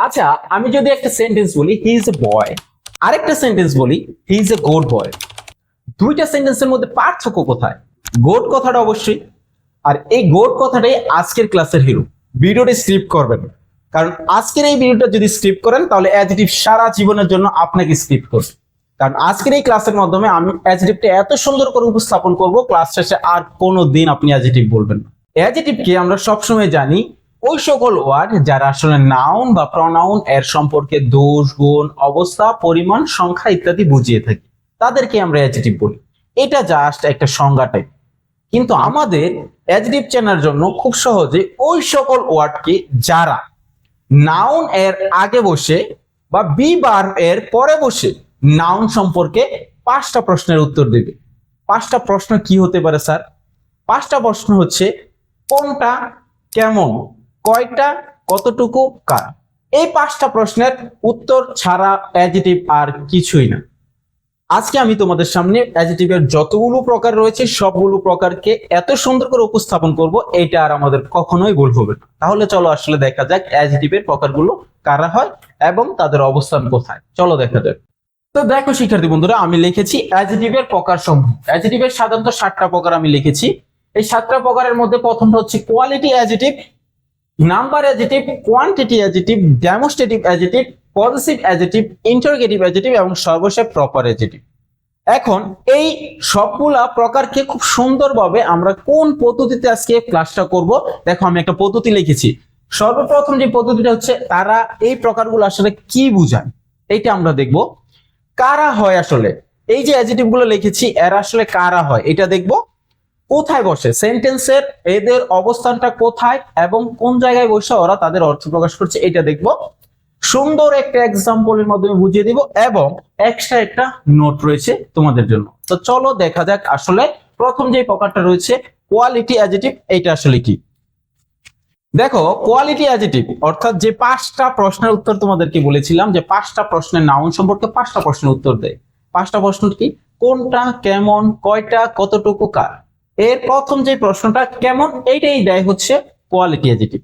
আচ্ছা, আমি যদি একটা সেন্টেন্স বলি হি ইজ এ বয়, আরেকটা সেন্টেন্স বলি he is a good boy, দুইটা সেন্টেন্সের মধ্যে পার্থক্য কোথায়? গোড কথাটা অবশ্যই, আর এই গোড কথাটাই আজকের ক্লাসের হিরো। ভিডিওটি স্কিপ করবেন, কারণ আজকের এই ভিডিওটা যদি স্কিপ করেন তাহলে অ্যাডজেক্টিভ সারা জীবনের জন্য আপনাকে স্কিপ করবে। কারণ আজকের এই ক্লাসের মাধ্যমে আমি অ্যাডজেক্টিভটা এত সুন্দর করে উপস্থাপন করব, ক্লাস শেষে আর কোনো দিন আপনি অ্যাডজেক্টিভ বলবেন না। অ্যাডজেক্টিভকে আমরা সবসময় জানি ওই সকল ওয়ার্ড যারা আসলে নাউন বা প্রনাউন এর সম্পর্কে দোষ, গুণ, অবস্থা, পরিমাণ, সংখ্যা ইত্যাদি বুঝিয়ে থাকি, তাদেরকে আমরা অ্যাডজেক্টিভ বলি। এটা জাস্ট একটা সংজ্ঞা টাইপ। কিন্তু আমাদের অ্যাডজেক্টিভ চেনার জন্য খুব সহজে ওই সকল ওয়ার্ডকে যারা নাউন এর আগে বসে বা বি ভার্ব এর পরে বসে নাউন সম্পর্কে 5টা প্রশ্নের উত্তর দেবে। 5টা প্রশ্ন কি হতে পারে স্যার? 5টা প্রশ্ন হচ্ছে কোনটা, কেমন, কয়টা, কতটুকু, কার। এই 5টা প্রশ্নের উত্তর ছাড়া অ্যাডজেক্টিভ আর কিছুই না। আজকে আমি তোমাদের সামনে অ্যাডজেক্টিভের যতগুলো প্রকার রয়েছে সবগুলো প্রকারকে এত সুন্দর করে উপস্থাপন করব, এটা আর আমাদের কখনোই ভুল হবে না। তাহলে চলো আসলে দেখা যাক অ্যাডজেক্টিভের প্রকারগুলো কারা হয় এবং তাদের অবস্থান কোথায়। চলো দেখা যাক। তো দেখো শিক্ষার্থী বন্ধুরা, আমি লিখেছি অ্যাডজেক্টিভের প্রকার সমূহ। অ্যাডজেক্টিভের সাধারণত 7টা প্রকার আমি লিখেছি। এই 7টা প্রকারের মধ্যে প্রথমটা হচ্ছে quality adjective, number adjective, quantity adjective, demonstrative adjective, positive adjective, interrogative adjective এবং সর্বশেষ প্রপার অ্যাডজেক্টিভ। এখন এই সবগুলা প্রকারকে খুব সুন্দরভাবে আমরা কোন পদ্ধতিতে আজকে ক্লাসটা করব, দেখো আমি একটা পদ্ধতি লিখেছি। সর্বপ্রথম যে পদ্ধতিটা হচ্ছে তারা এই প্রকারগুলো আসলে কি বোঝায় এইটা আমরা দেখব। কারা হয় আসলে, এই যে অ্যাডজেক্টিভ গুলো লিখেছি এরা আসলে কারা হয় এটা দেখব। কোথায় বসে সেন্টেন্সের, এদের অবস্থানটা কোথায় এবং কোন জায়গায় বসে ওরা তাদের অর্থ প্রকাশ করছে এটা দেখব। সুন্দর একটা এক্সাম্পলের মাধ্যমে বুঝিয়ে দিব এবং এক্সট্রা একটা নোট রয়েছে তোমাদের জন্য। তো চলো দেখা যাক আসলে প্রথম যে প্রকারটা রয়েছে কোয়ালিটি অ্যাডজেক্টিভ, এটা আসলে কি। দেখো কোয়ালিটি অ্যাডজেক্টিভ অর্থাৎ যে 5টা প্রশ্নের উত্তর তোমাদেরকে বলেছিলাম, যে 5টা প্রশ্নের নাউন সম্পর্কে 5টা প্রশ্নের উত্তর দেয়। 5টা প্রশ্ন কি? কোনটা, কেমন, কয়টা, কতটুকু, কার। এর প্রথম যে প্রশ্নটা কেমন, এইটাই দেয় হচ্ছে কোয়ালিটি অ্যাডজেক্টিভ।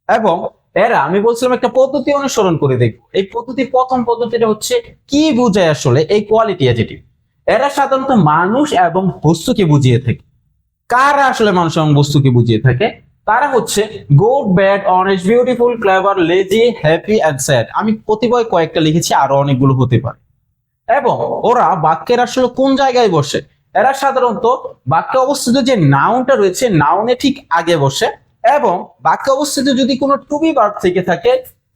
এবং এরা আমি বলছিলাম একটা পদ্ধতি অনুসরণ করে দেখবো। এই পদ্ধতি প্রথম পদ্ধতিটা হচ্ছে কি বোঝায় আসলে এই কোয়ালিটি অ্যাডজেক্টিভ। এরা সাধারণত মানুষ এবং বস্তুকে বুঝিয়ে থাকে। কারা আসলে মানুষ এবং বস্তুকে বুঝিয়ে থাকে? তারা হচ্ছে good, bad, honest, beautiful, clever, lazy, happy and sad. আমি প্রতিবার কয়েকটা লিখেছি, আরো অনেকগুলো হতে পারে। এবং ওরা বাক্যের আসলে কোন জায়গায় বসে? এরা সাধারণত বাক্যে অবস্থিত যে নাউনটা রয়েছে নাউনে ঠিক আগে বসে, এবং বাক্যে অবস্থিত যদি কোনো টু বি ভার্ব থেকে থাকে,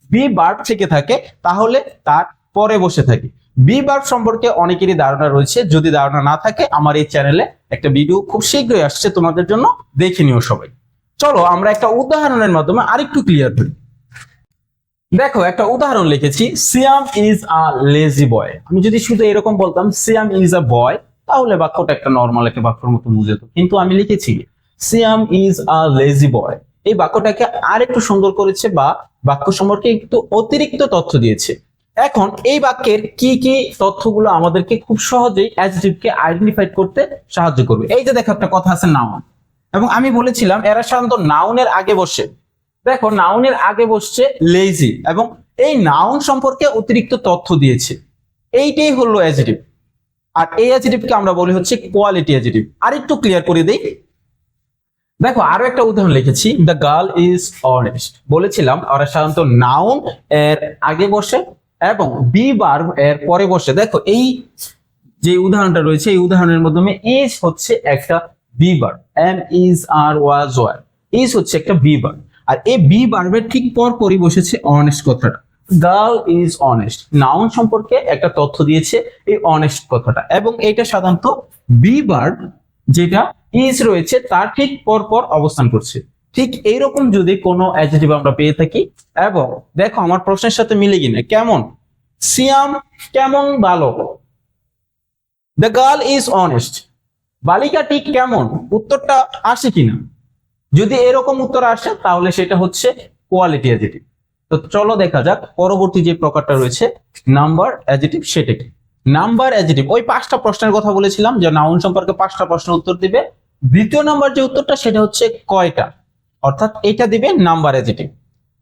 বি ভার্ব থেকে থাকে, তাহলে তার পরে বসে থাকে। বি ভার্ব সম্পর্কে অনেকেরই ধারণা রয়েছে, যদি ধারণা না থাকে আমার এই চ্যানেলে একটা ভিডিও খুব শীঘ্রই আসছে তোমাদের জন্য, দেখে নিও সবাই। চলো আমরা একটা উদাহরণের মাধ্যমে আরেকটু ক্লিয়ার করি। দেখো একটা উদাহরণ লিখেছি, সিয়াম ইজ আ লেজি বয়। আমি যদি শুধু এরকম বলতাম সিয়াম ইজ আ বয়, তাহলে বাক্যটা একটা নর্মাল একটা বাক্যের মতো বুঝে যেত। কিন্তু আমি লিখেছি সিয়াম ইজ আ লেজি বয়, এই বাক্যটাকে আরেকটু সুন্দর করেছে বা বাক্য সম্পর্কে একটু অতিরিক্ত তথ্য দিয়েছে। এখন এই বাক্যের কি কি তথ্যগুলো আমাদেরকে খুব সহজেই অ্যাডজেক্টিভকে আইডেন্টিফাই করতে সাহায্য করবে। এই যে দেখো একটা কথা আছে নাউন, এবং আমি বলেছিলাম এরা সাধারণত নাউনের আগে বসে। দেখো নাউনের আগে বসছে লেজি, এবং এই নাউন সম্পর্কে অতিরিক্ত তথ্য দিয়েছে। এইটাই হলো অ্যাডজেক্টিভ। আর এই অ্যাডজেক্টিভকে আমরা বলি হচ্ছে কোয়ালিটি অ্যাডজেক্টিভ। আর একটু ক্লিয়ার করে দেই। দেখো আরো একটা উদাহরণ লিখেছি, দ্য গার্ল ইজ অনেস্ট। বলেছিলাম ওরা সাধারণত নাউন এর আগে বসে এবং বি ভার্ব এর পরে বসে। দেখো এই যে উদাহরণটা রয়েছে এই উদাহরণের মাধ্যমে ইজ হচ্ছে একটা be verb, am is are was were, is হচ্ছে একটা বি ভার্ব। আর এই বি ভার্বের ঠিক পরই বসেছে অনেস্ট কথাটা। গার্ল ইজ অনেস্ট, নাউন সম্পর্কে একটা তথ্য দিয়েছে এই অনেস্ট কথাটা, এবং এটা সাধারণত বি ভার্ব যেটা ইজ রয়েছে তার ঠিক পর অবস্থান করছে। ঠিক এইরকম যদি কোনো অ্যাডজেক্টিভ আমরা পেয়ে থাকি, এবং দেখো আমার প্রশ্নের সাথে মিলে কিনা, কেমন, সিয়াম কেমন ভালো, দ্য গার্ল ইজ অনেস্ট, বালিকাটি কেমন, উত্তরটা আসে কিনা। যদি এরকম উত্তর আসে তাহলে সেটা হচ্ছে কোয়ালিটি অ্যাডজেক্টিভ। তো চলো দেখা যাক পরবর্তী যে প্রকারটা রয়েছে নাম্বার অ্যাডজেক্টিভ, সেটা কি। নাম্বার অ্যাডজেক্টিভ ওই 5টা প্রশ্নের কথা বলেছিলাম যে নাউন সম্পর্কে 5টা প্রশ্ন উত্তর দিবে। দ্বিতীয় নাম্বার যে উত্তরটা সেটা হচ্ছে কয়টা, অর্থাৎ এটা দিবে নাম্বার অ্যাডজেক্টিভ।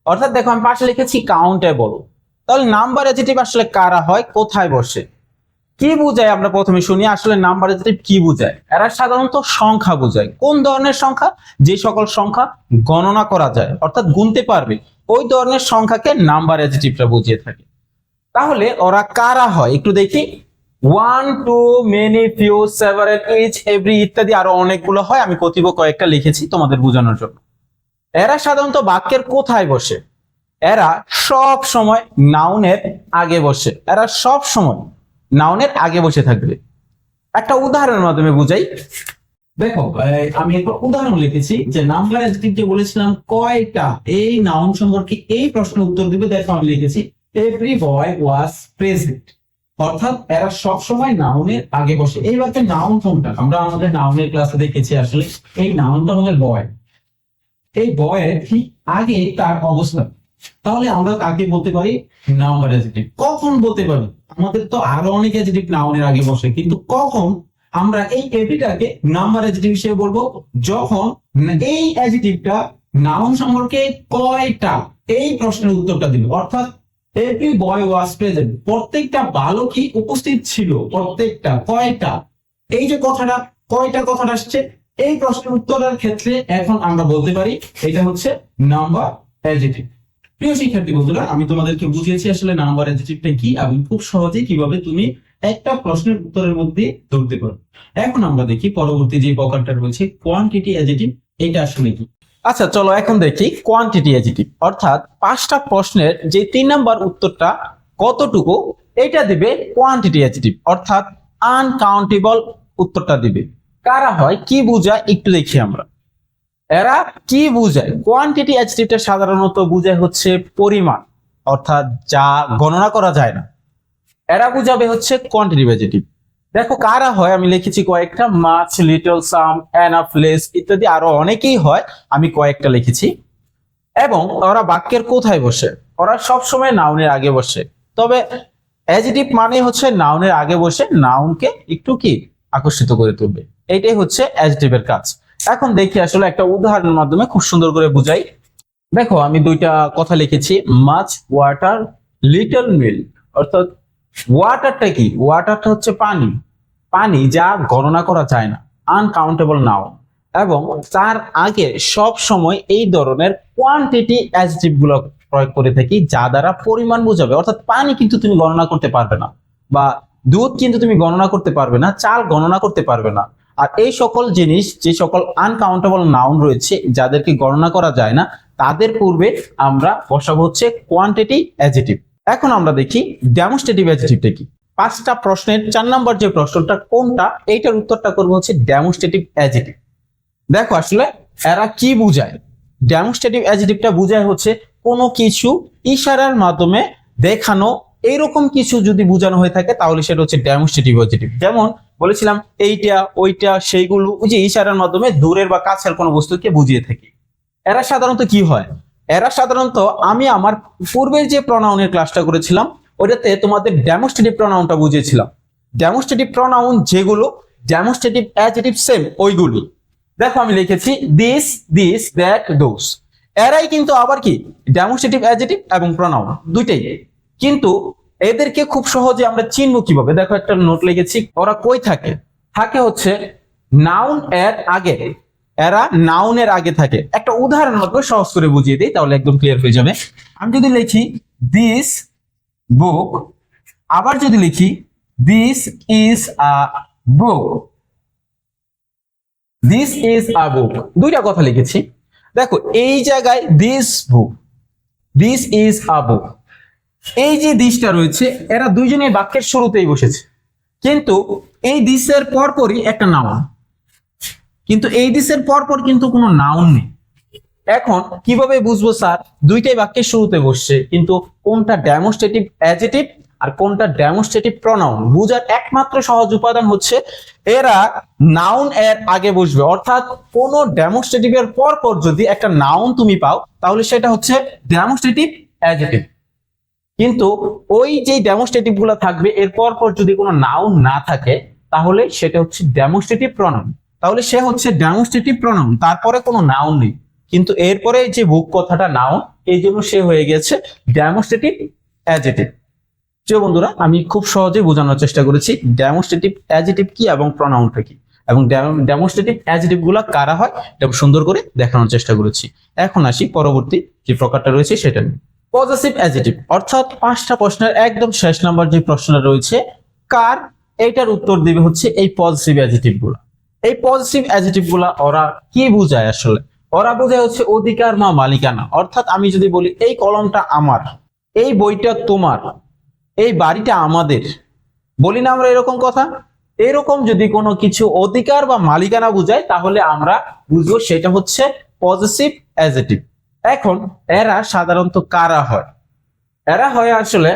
অর্থাৎ দেখো আমি পাশে লিখেছি কাউন্টেবল। তাহলে নাম্বার অ্যাডজেক্টিভ আসলে কারা হয়, কোথায় বসে, কি বোঝায় আমরা প্রথমে শুনি। আসলে নাম্বার অ্যাডজেক্টিভ কি বোঝায়? এরা সাধারণত সংখ্যা বোঝায়। কোন ধরনের সংখ্যা? যে সকল সংখ্যা গণনা করা যায়, অর্থাৎ গুনতে পারবে, ওই ধরনের সংখ্যাকে নাম্বার অ্যাডজেক্টিভটা বুঝিয়ে থাকে। তাহলে ওরা কারা হয় একটু দেখি। One, two, many, few, several, each, every ইত্যাদি আরো অনেকগুলো হয়। আমি কয়েকটা লিখেছি তোমাদের বোঝানোর জন্য। এরা সাধারণত বাক্যের কোথায় বসে? এরা সব সময় নাউনের আগে বসে। এরা সব সময় নাউনের আগে বসে থাকবে। একটা উদাহরণের মাধ্যমে বুঝাই। দেখো আমি একটা উদাহরণ লিখেছি যে নাম্বার অ্যাডজেক্টিভ যে বলেছিলাম কয়টা, এই নাউন সম্পর্কে এই প্রশ্নের উত্তর দিবে। দেখো আমি লিখেছি এভরি বয় ওয়াজ প্রেজেন্ট, অর্থাৎ এরা সব সময় নাউনের আগে বসে। এই বাক্যে নাউন কোনটা? আমরা আমাদের নাউনের ক্লাসে দেখেছি আসলে এই নাউনটা হলো বয়। এই বয়ের ঠিক আগে তার অবস্থান। তাহলে আমরা কাকে বলতে পারি? Number adjective. কখন বলতে পারি? আমাদের তো আরো অনেক অ্যাডজেক্টিভ নাউনের আগে বসে, কিন্তু কখন আমরা এই এপিটাকে নাম্বার অ্যাডজেক্টিভ হিসেবে বলবো? যখন এই অ্যাডজেক্টিভটা নাউন সম্পর্কে কয়টা, এই প্রশ্নের উত্তরটা দিল। অর্থাৎ এভরি বয় ওয়াজ প্রেজেন্ট, প্রত্যেকটা বালকই উপস্থিত ছিল। প্রত্যেকটা কয়টা, এই যে কথাটা কয়টা কথাটা আসছে, এই প্রশ্নের উত্তরের ক্ষেত্রে এখন আমরা বলতে পারি এটা হচ্ছে নাম্বার অ্যাডজেক্টিভ। প্রিয় শিক্ষার্থী বন্ধুরা, আমি তোমাদেরকে বুঝিয়েছি আসলে নাম্বার অ্যাডজেক্টিভটা কি এবং খুব সহজে কিভাবে তুমি একটা প্রশ্নের উত্তরের মধ্যে ধরতে পারো। এখন আমরা দেখি পরবর্তী যে প্রকারটা রয়েছে কোয়ান্টিটি অ্যাডজেক্টিভ, এটা আসলে কি। আচ্ছা চলো এখন দেখি কোয়ান্টিটি অ্যাডজেক্টিভ, অর্থাৎ 5টা প্রশ্নের যে 3 নাম্বার উত্তরটা কতটুকু, এটা দিবে কোয়ান্টিটি অ্যাডজেক্টিভ, অর্থাৎ আনকাউন্টেবল উত্তরটা দিবে। কারা হয়, কি বোঝায় একটু দেখি আমরা। এরা কি বোঝায়? কোয়ান্টিটি অ্যাডজেক্টিভটা সাধারণত বোঝায় হচ্ছে পরিমাণ, অর্থাৎ যা গণনা করা যায় না। এরা বুঝাবে হচ্ছে কোয়ান্টিটিভ অ্যাডজেক্টিভ। দেখো কারা হয় আমি লিখেছি কয়েকটা, মাচ, লিটল, সাম, এনাফ, লেস ইত্যাদি আরো অনেকেই হয়, আমি কয়েকটা লিখেছি। এবং ওরা বাক্যের কোথায় বসে? ওরা সব সময় নাউনের আগে বসে। তবে অ্যাডজেক্টিভ মানে হচ্ছে নাউনের আগে বসে নাউনকে একটু কি আকর্ষিত করে তুলবে। এইটাই হচ্ছে অ্যাডজেক্টিভের কাজ। এখন দেখি আসলে একটা উদাহরণের মাধ্যমে খুব সুন্দর করে বুঝাই। দেখো আমি 2টা কথা লিখেছি, মাছ, ওয়াটার, লিটল মিল্ক। অর্থাৎ ওয়াটারটা কি? ওয়াটারটা হচ্ছে পানি। পানি যা গণনা করা যায় না, আনকাউন্টেবল নাউন। এবং তার আগে সব সময় এই ধরনের কোয়ান্টিটি অ্যাডজেক্টিভ গুলো প্রয়োগ করে থাকি, যা দ্বারা পরিমাণ বোঝাবে। অর্থাৎ পানি কিন্তু তুমি গণনা করতে পারবে না, বা দুধ কিন্তু তুমি গণনা করতে পারবে না, চাল গণনা করতে পারবে না। আর এই সকল জিনিস, যে সকল আনকাউন্টেবল নাউন রয়েছে যাদেরকে গণনা করা যায় না, তাদের পূর্বে আমরা বসাবো হচ্ছে কোয়ান্টিটি অ্যাডজেক্টিভ। এখন আমরা দেখি ডেমনস্ট্রেটিভ অ্যাডজেক্টিভটা কি। 5টা প্রশ্নের 4 নম্বর যে প্রশ্নটা কোনটা, এইটার উত্তরটা করবো হচ্ছে ডেমনস্ট্রেটিভ অ্যাডজেক্টিভ। দেখো আসলে এরা কি বুঝায়। ডেমনস্ট্রেটিভ অ্যাডজেক্টিভটা বুঝায় হচ্ছে কোনো কিছু ইশারার মাধ্যমে দেখানো, এইরকম কিছু যদি বোঝানো হয়ে থাকে তাহলে সেটা হচ্ছে ডেমনস্ট্রেটিভ অ্যাডজেক্টিভ। যেমন বলেছিলাম এইটা, ওইটা, সেইগুলো, ওই যে ইশারার মাধ্যমে দূরের বা কাছের কোনো বস্তুকে বুঝিয়ে থাকি। এরা সাধারণত কি হয়? এরা সাধারণত, আমি আমার পূর্বের যে প্রনাউনের ক্লাসটা করেছিলাম ওইটাতে তোমাদের ডেমনস্ট্রেটিভ প্রনাউনটা বুঝিয়েছিলাম। ডেমনস্ট্রেটিভ প্রনাউন যেগুলো, ডেমনস্ট্রেটিভ অ্যাডজেক্টিভ সেম ওইগুলি। দেখো আমি লিখেছি দিস, দিস, দ্যাট, দোস। এরাই কিন্তু আবার কি ডেমনস্ট্রেটিভ অ্যাডজেক্টিভ এবং প্রনাউন দুইটাই। কিন্তু এদেরকে খুব সহজে আমরা চিনবো কিভাবে? দেখো একটা নোট লিখেছি, ওরা কই থাকে? থাকে হচ্ছে নাউন এর আগে। এরা নাউনের আগে থাকে। একটা উদাহরণ মতো সহজ করে বুঝিয়ে দিই, তাহলে একদম ক্লিয়ার হয়ে যাবে। আমি যদি লিখি দিস বুক, আবার যদি লিখি this is a book, this is a book, দুইটা কথা লিখেছি। দেখো এই জায়গায় this book, this is a book, এই যে দিসটা রয়েছে এরা দুইজনে বাক্যের শুরুতেই বসেছে, কিন্তু এই দিসের পরপরই একটা নাউন, কিন্তু এই দিসের পরপর কিন্তু কোনো নাউন নেই। এখন কিভাবে বুঝবো স্যার দুইটাই বাক্যের শুরুতে বসছে, কিন্তু কোনটা ডেমনস্ট্রেটিভ অ্যাডজেক্টিভ আর কোনটা ডেমনস্ট্রেটিভ প্রনাউন? বুঝার একমাত্র সহজ উপাদান হচ্ছে এরা নাউন এর আগে বসবে। অর্থাৎ কোন ডেমনস্ট্রেটিভ এর পরপর যদি একটা নাউন তুমি পাও তাহলে সেটা হচ্ছে ডেমনস্ট্রেটিভ অ্যাডজেক্টিভ। কিন্তু ওই যে ডেমনস্ট্রেটিভ গুলো থাকবে এর পরপর যদি কোনো নাউন না থাকে তাহলে সেটা হচ্ছে ডেমনস্ট্রেটিভ প্রনাউন। তাহলে সে হচ্ছে ডেমনস্ট্রেটিভ প্রনাউন, তারপরে কোনো নাউন নেই। কিন্তু এরপরে যে বুক কথাটা নাউন, এই জন্য সে হয়ে গেছে ডেমনস্ট্রেটিভ অ্যাডজেক্টিভ। যে বন্ধুরা, আমি খুব সহজে বোঝানোর চেষ্টা করেছি ডেমনস্ট্রেটিভ অ্যাডজেক্টিভ কি এবং প্রনাউনটা কি, এবং ডেমনস্ট্রেটিভ অ্যাডজেক্টিভ গুলা কারা হয় এটা সুন্দর করে দেখানোর চেষ্টা করেছি। এখন আসি পরবর্তী যে প্রকারটা রয়েছে সেটা নিয়ে। পজেসিভ অ্যাডজেক্টিভ, অর্থাৎ 5টা প্রশ্নের একদম শেষ নাম্বার যে প্রশ্নটা রয়েছে কার, এটার উত্তর দিবে হচ্ছে এই পজেসিভ অ্যাডজেক্টিভ গুলা। এই পজেসিভ অ্যাডজেক্টিভ গুলা ওরা কি বোঝায়? আসলে ওরা বোঝায় হচ্ছে অধিকার বা মালিকানা। অর্থাৎ আমি যদি বলি এই কলমটা আমার, এই বইটা তোমার, এই বাড়িটা আমাদের, বলি না আমরা এরকম কথা? এরকম যদি কোনো কিছু অধিকার বা মালিকানা বোঝায় তাহলে আমরা বুঝবো সেটা হচ্ছে পজেসিভ অ্যাডজেক্টিভ। এখন এরা সাধারণত কারা হয়? এরা হয় আসলে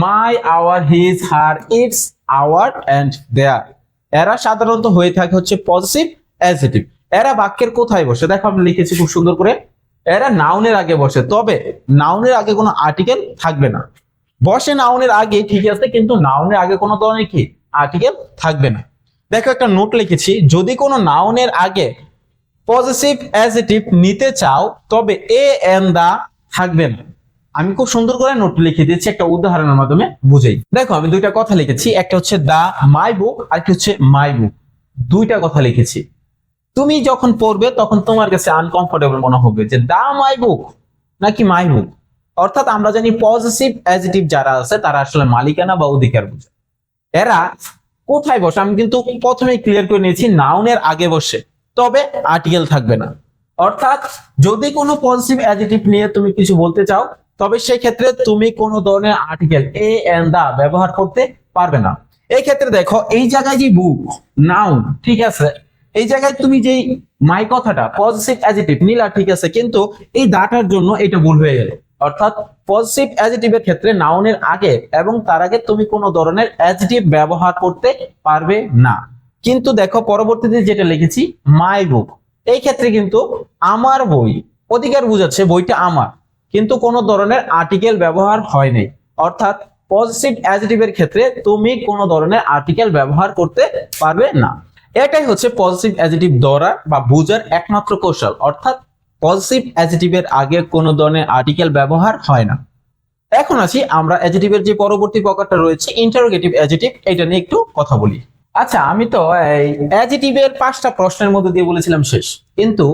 my, our, his, her, its, our and their. এরা সাধারণত হয়ে থাকে হচ্ছে পজেসিভ অ্যাডজেক্টিভ। এরা বাক্যের কোথায় বসে? দেখো আমি লিখেছি খুব সুন্দর করে, এরা নাউনের আগে বসে, তবে নাউনের আগে কোনো আর্টিকেল থাকবে না। বসে নাউনের আগে ঠিক আছে, কিন্তু নাউনের আগে কোনো ধরনের কি আর্টিকেল থাকবে না। দেখো একটা নোট লিখেছি, যদি কোনো নাউনের আগে পজেসিভ অ্যাডজেক্টিভ নিতে চাও তবে এ এন দা থাকবে না। আমি খুব সুন্দর করে নোট লিখে দিয়েছি একটা উদাহরণের মাধ্যমে বুঝেই। দেখো আমি দুইটা কথা লিখেছি, একটা হচ্ছে দা মাই বুক আর একটা হচ্ছে মাই বুক। দুইটা কথা লিখেছি। তুমি যখন পড়বে তখন তোমার কাছে আনকমফোর্টেবল মনে হবে যে দা মাই বুক নাকি মাই বুক। অর্থাৎ আমরা জানি পজেসিভ অ্যাডজেক্টিভ যারা আছে তারা আসলে মালিকানা বা অধিকার বোঝায়। এরা কোথায় বসে? আমি কিন্তু প্রথমেই ক্লিয়ার করে নিয়েছি, নাউনের আগে বসে, তবে আর্টিকেল থাকবে না। অর্থাৎ যদি কোনো পজিটিভ অ্যাডজেক্টিভ নিয়ে তুমি কিছু বলতে চাও তবে সেই ক্ষেত্রে তুমি কোনো ধরনের আর্টিকেল এ এন দা ব্যবহার করতে পারবে না। এই ক্ষেত্রে দেখো এই জায়গায় যে বুক নাউন, ঠিক আছে, এই জায়গায় তুমি যেই মাই কথাটা পজিটিভ অ্যাডজেক্টিভ নিলা, ঠিক আছে, কিন্তু এই দাটার জন্য এটা ভুল হয়ে গেল। অর্থাৎ পজিটিভ অ্যাডজেক্টিভের ক্ষেত্রে নাউনের আগে এবং তার আগে তুমি কোনো ধরনের অ্যাডজেক্টিভ ব্যবহার করতে পারবে না। কিন্তু দেখো পরবর্তীতে যেটা লিখেছি মাই বুক, এই ক্ষেত্রে কিন্তু আমার বই, অধিকার বুঝাচ্ছে বইটা আমার, কিন্তু কোনো ধরনের আর্টিকেল ব্যবহার হয়নি। অর্থাৎ পজিটিভ অ্যাডজেক্টিভের ক্ষেত্রে তুমি কোনো ধরনের আর্টিকেল ব্যবহার করতে পারবে না। এটাই হচ্ছে পজিটিভ অ্যাডজেক্টিভ ধরা বা বোঝার একমাত্র কৌশল। অর্থাৎ পজিটিভ অ্যাডজেক্টিভের আগে কোনো ধরনের আর্টিকেল ব্যবহার হয় না। এখন আসি আমরা অ্যাডজেক্টিভের যে পরবর্তী প্রকারটা রয়েছে ইন্টারোগেটিভ অ্যাডজেক্টিভ, এটা নিয়ে একটু কথা বলি। আচ্ছা, আমি তো এই অ্যাডজেক্টিভের 5টা প্রশ্নের মধ্যে দিয়ে বলেছিলাম শেষ, কিন্তু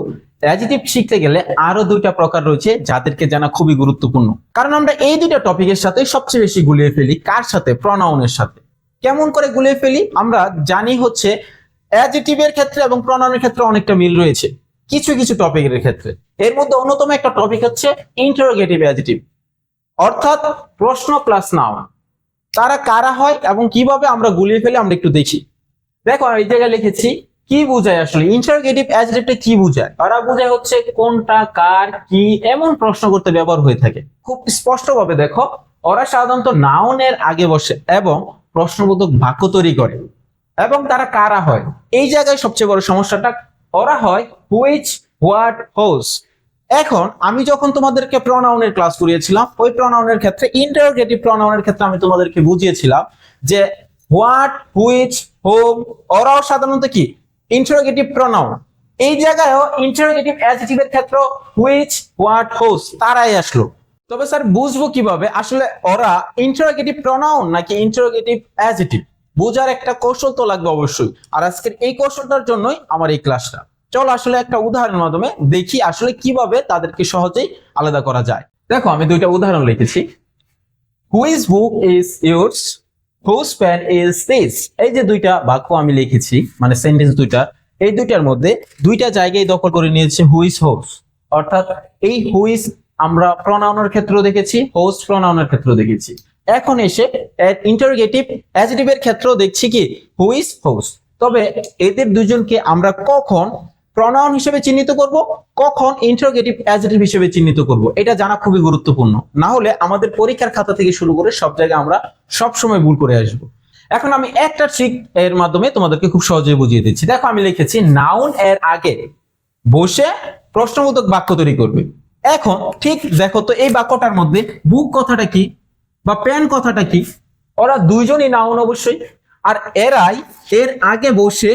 অ্যাডজেক্টিভ শিখতে গেলে আরো 2টা প্রকার রয়েছে যাদেরকে জানা খুবই গুরুত্বপূর্ণ। কারণ আমরা এই 2টা টপিকের সাথে সবচেয়ে বেশি গুলিয়ে ফেলি। কার সাথে? প্রনাউনের সাথে। কেমন করে গুলিয়ে ফেলি? আমরা জানি হচ্ছে অ্যাডজেক্টিভের ক্ষেত্রে এবং প্রনাউনের ক্ষেত্রে অনেকটা মিল রয়েছে কিছু কিছু টপিকের ক্ষেত্রে। এর মধ্যে অন্যতম একটা টপিক হচ্ছে ইন্টারোগেটিভ অ্যাডজেক্টিভ, অর্থাৎ প্রশ্ন প্লাস নাউন। তারা কারা হয় এবং কিভাবে আমরা গুলিয়ে ফেলি আমরা একটু দেখি। দেখো এই জায়গায় লিখেছি কি বোঝায় আসলে ইন্টারোগেটিভ অ্যাডজেক্টিভটা কি বোঝায়। ওরা বোঝায় হচ্ছে কোনটা, কার, কি এমন প্রশ্ন করতে ব্যবহার হয়ে থাকে। খুব স্পষ্টভাবে দেখো, ওরা সাধারণত নাউনের আগে বসে এবং প্রশ্নবোধক বাক্য তৈরি করে। এবং তারা কারা হয়, এই জায়গায় সবচেয়ে বড় সমস্যাটা, ওরা হয় হুইচ, হোয়াট, হোজ। এখন আমি যখন তোমাদেরকে প্রনাউনের ক্লাস করিয়েছিলাম, ওই প্রনাউনের ক্ষেত্রে ইন্টারোগেটিভ প্রনাউনের ক্ষেত্রে আমি তোমাদেরকে বুঝিয়েছিলাম যে হোয়াট, হুইচ, হোম ওরাও সাধারণত কি ইন্টারোগেটিভ প্রনাউন। এই জায়গায়ও ইন্টারোগেটিভ অ্যাডজেক্টিভের ক্ষেত্রে হুইচ, হোয়াট, হোজ তারাই আসলো। তবে স্যার বুঝবো কিভাবে আসলে ওরা ইন্টারোগেটিভ প্রনাউন নাকি ইন্টারোগেটিভ অ্যাডজেক্টিভ? বোঝার একটা কৌশল তো লাগবে অবশ্যই, আর আজকের এই কৌশলটার জন্যই আমার এই ক্লাসটা। চলো আসলে একটা উদাহরণের মাধ্যমে দেখি আসলে কিভাবে তাদেরকে সহজেই আলাদা করা যায়। দেখো আমি 2টা উদাহরণ লিখেছি। Which book is yours, whose pen is this. এই যে 2টা বাক্য আমি লিখেছি, মানে সেন্টেন্স 2টা, এই 2টার মধ্যে 2টা জায়গায় দখল করে নিয়েছে হুইচ, হোজ। অর্থাৎ এই হুইচ আমরা প্রনাউনের ক্ষেত্রে দেখেছি, হোজ প্রনাউনের ক্ষেত্রে দেখেছি। এখন এসে ইন্টারোগেটিভ অ্যাডজেক্টিভের ক্ষেত্রেও দেখছি কি হুইচ, হোজ। তবে এদের দুজনকে আমরা কখন প্রনাউন হিসেবে চিহ্নিত করব, কখন ইন্টারোগেটিভ অ্যাডজেক্টিভ হিসেবে চিহ্নিত করব, এটা জানা খুবই গুরুত্বপূর্ণ। না হলে আমাদের পরীক্ষার খাতা থেকে শুরু করে সব জায়গায় আমরা সব সময় ভুল করে আসব। এখন আমি একটা ট্রিক এর মাধ্যমে তোমাদেরকে খুব সহজেই বুঝিয়ে দিচ্ছি। দেখো আমি লিখেছি নাউন এর আগে বসে প্রশ্নবোধক বাক্য তৈরি করবে। এখন ঠিক দেখো তো এই বাক্যটার মধ্যে বুক কথাটা কি বা পেন কথাটা কি? ওরা দুইজনই নাউন অবশ্যই, আর এরাই এর আগে বসে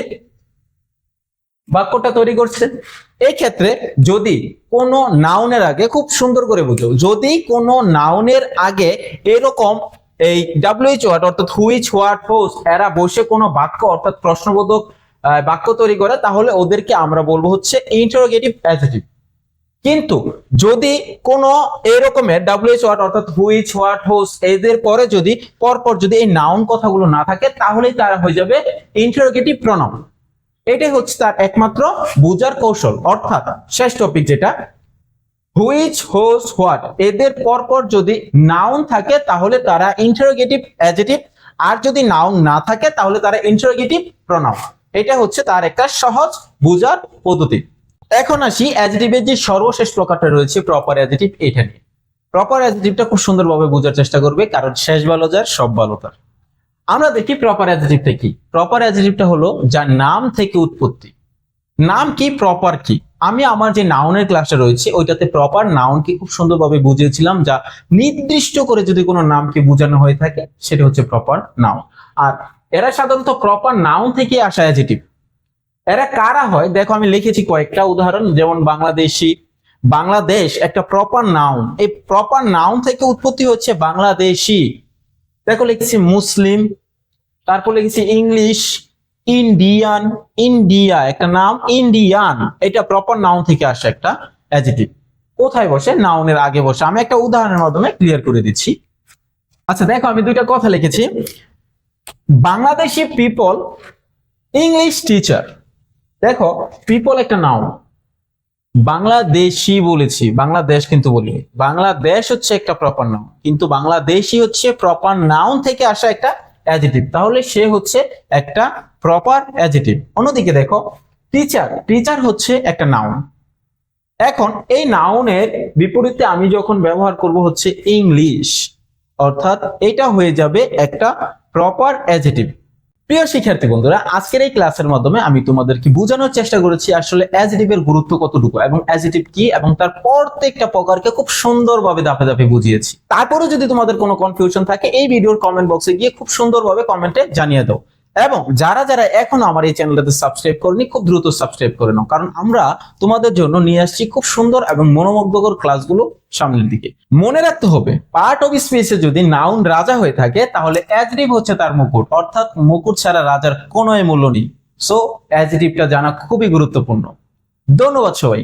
বাক্যটা তৈরি করছে। এই ক্ষেত্রে যদি কোনো নাউনের আগে, খুব সুন্দর করে বুঝো, যদি কোনো নাউনের আগে এরকম এই ডাব্লিউএইচ ওয়ার্ড অর্থাৎ হুইচ, হোয়াট, হোজ এরা বসে কোনো বাক্য অর্থাৎ প্রশ্নবোধক বাক্য তৈরি করে, তাহলে ওদেরকে আমরা বলবো হচ্ছে ইন্টারোগেটিভ অ্যাডজেক্টিভ। কিন্তু যদি কোনো এরকমের ডাব্লিউএইচ ওয়ার্ড অর্থাৎ হুইচ, হোয়াট, হোজ এদের পরে যদি পরপর যদি এই নাউন কথাগুলো না থাকে, তাহলেই তারা হয়ে যাবে ইন্টারোগেটিভ প্রনাউন। এটাই হচ্ছে তার একমাত্র বোঝার কৌশল। অর্থাৎ শেষ টপিক যেটা হুইচ, হোজ, হোয়াট এদের পরপর যদি নাউন থাকে তাহলে তারা ইন্টারোগেটিভ অ্যাডজেক্টিভ, আর যদি নাউন না থাকে তাহলে তারা ইন্টারোগেটিভ প্রনাউন। এটা হচ্ছে তার একটা সহজ বোঝার পদ্ধতি। এখন আসি অ্যাডজেক্টিভের যে সর্বশেষ প্রকারটা রয়েছে প্রপার অ্যাডজেক্টিভ, এটা নিয়ে। প্রপার অ্যাডজেক্টিভটা খুব সুন্দরভাবে বোঝার চেষ্টা করবে, কারণ শেষ ভালো যার সব ভালো তার। আমরা দেখি প্রপার অ্যাডজেক্টিভটা কি। প্রপার অ্যাডজেক্টিভটা হলো যার নাম থেকে উৎপত্তি। নাম কি, প্রপার কি। আমি আমার যে নাউনের ক্লাসটা রয়েছে ওইটাতে প্রপার নাউনকে খুব সুন্দরভাবে বুঝিয়েছিলাম, যা নির্দিষ্ট করে যদি কোনো নামকে বোঝানো হয়ে থাকে সেটা হচ্ছে প্রপার নাউন। আর এরা সাধারণত প্রপার নাউন থেকে আসা অ্যাডজেক্টিভ। এরা কারা হয় দেখো, আমি লিখেছি কয়েকটা উদাহরণ, যেমন বাংলাদেশি, বাংলাদেশ একটা প্রপার নাউন, এই প্রপার নাউন থেকে উৎপত্তি হচ্ছে বাংলাদেশি। দেখো লিখেছি মুসলিম, তারপর লিখেছি ইংলিশ, ইন্ডিয়ান, ইন্ডিয়া একটা নাম, ইন্ডিয়ান এটা প্রপার নাউন থেকে আসে একটা অ্যাডজেক্টিভ। কোথায় বসে, নাউনের আগে বসে। আমি একটা উদাহরণের মাধ্যমে ক্লিয়ার করে দিচ্ছি। আচ্ছা দেখো, আমি দুইটা কথা লিখেছি, বাংলাদেশি পিপল, ইংলিশ টিচার। দেখো পিপল একটা নাউন, বাংলাদেশি বলেছি, বাংলাদেশ কিন্তু বলি, বাংলাদেশ হচ্ছে একটা প্রপার নাউন, কিন্তু বাংলাদেশি হচ্ছে প্রপার নাউন থেকে আসা একটা অ্যাডজেক্টিভ, তাহলে সে হচ্ছে একটা প্রপার অ্যাডজেক্টিভ। অন্যদিকে দেখো টিচার, টিচার হচ্ছে একটা নাউন। এখন এই নাউনের বিপরীতে আমি যখন ব্যবহার করব হচ্ছে ইংলিশ, অর্থাৎ এটা হয়ে যাবে একটা প্রপার অ্যাডজেক্টিভ। প্রিয় শিক্ষার্থী বন্ধুরা, আজকের এই ক্লাসের মাধ্যমে আমি তোমাদেরকে বোঝানোর চেষ্টা করেছি আসলে অ্যাডজেক্টিভের গুরুত্ব কতটুকু এবং অ্যাডজেক্টিভ কি, এবং তার প্রত্যেকটা প্রকারকে খুব সুন্দরভাবে ধাপে ধাপে বুঝিয়েছি। তারপরে যদি তোমাদের কোনো কনফিউশন থাকে এই ভিডিওর কমেন্ট বক্সে গিয়ে খুব সুন্দরভাবে কমেন্টে জানিয়ে দাও। এবং যারা যারা এখনো আমার এই চ্যানেলটাতে সাবস্ক্রাইব করনি, খুব দ্রুত সাবস্ক্রাইব করে নাও, কারণ আমরা তোমাদের জন্য নিয়ে আসছি খুব সুন্দর এবং মনোমুগ্ধকর ক্লাসগুলো সামনের দিকে। মনে রাখতে হবে, পার্ট অফ স্পিচে যদি নাউন রাজা হয়ে থাকে তাহলে অ্যাডজেক্টিভ হচ্ছে তার মুকুট, অর্থাৎ মুকুট ছাড়া রাজার কোনো মূল্য নেই। সো অ্যাডজেক্টিভটা জানা খুবই গুরুত্বপূর্ণ। ধন্যবাদ সবাই।